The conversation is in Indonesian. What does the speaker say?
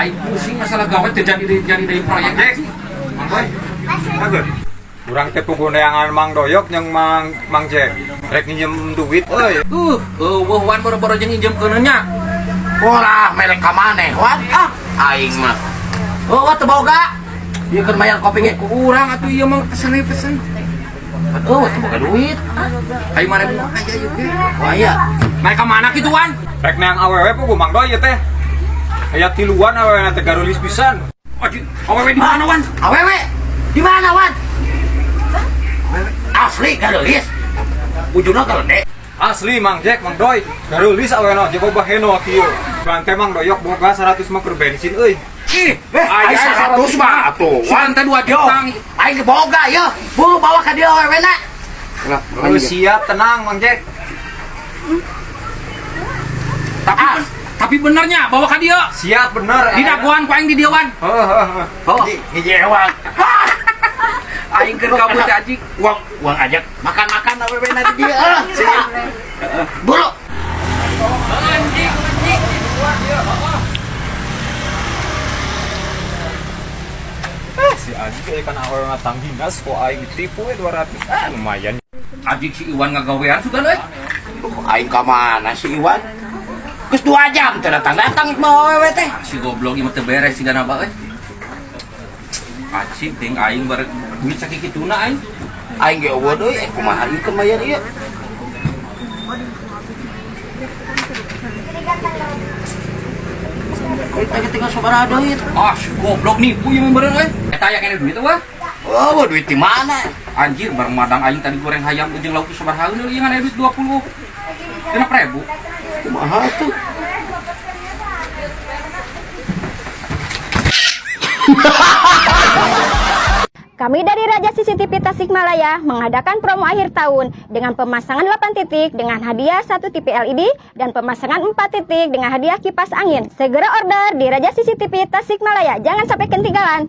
Aing pusing masalah gawe jadi dari proyek sih. Boy. Bagus. Kurang teh penggunaan Mang Doyok yang Mang Jack. Rek nginjem duit euy. Wan boro-boro jeung nginjemkeun nya. Ulah melek ka maneh wan aing mah. Teu boga. Ieu keur bayar kopi ge. Kurang atuh ieu mah pesen. Teu boga duit. Aing mah rek aja ieu ge. Wah iya. Mereka mana kitu wan? Rek nang awewe pugu Mang Doy teh. Aya tiluan awewe teh garulis pisan. Awewe di mana wan? Awewe. Di mana wan? Asli garulis. Ujuna gede. Asli Mang Jack, Mang Doy. Garulis awewe jeung baheno kieu. Bante Mang Doyok boga 100 mah keur bensin euy. Aing 100 mah atuh. Wan teh 2 juta. Aing boga ye. Bu bawa ka dieu awewena. Siap tenang Mang Jack. Tapi benernya bawa ka dieu. Siap bener. Di daguan ku aing di dieu wan. Hiji ewang. Aing keur kabut aji. Uang ajak makan-makan awewena di dieu. Bulu. Si Aji kayak kan awewe matang dinas kok aing ditipu 200. Lumayan. Aji si Iwan ngagawean sugan euy. Aing ka mana si Iwan? Geus 2 jam teh datang mau awewe teh. Si goblok ieu mah teu beres si gana euy. Acing ting aing bareng duit sakitu kituna aing. Aing ge eueuh deui kumaha ieu keur bayar ieu. Tinggal sabaraha duit. Si goblok nipu ieu mah beureun euy. Eta aya kene duit wah. Oh, duit di mana? Anjir bareng madang aing tadi goreng hayam jeung lauk sabaraha heula ieu ngana duit 20. 6.000. Kumaha tuh? Kami dari Raja CCTV Tasikmalaya mengadakan promo akhir tahun dengan pemasangan 8 titik dengan hadiah 1 TV LED dan pemasangan 4 titik dengan hadiah kipas angin. Segera order di Raja CCTV Tasikmalaya, jangan sampai ketinggalan.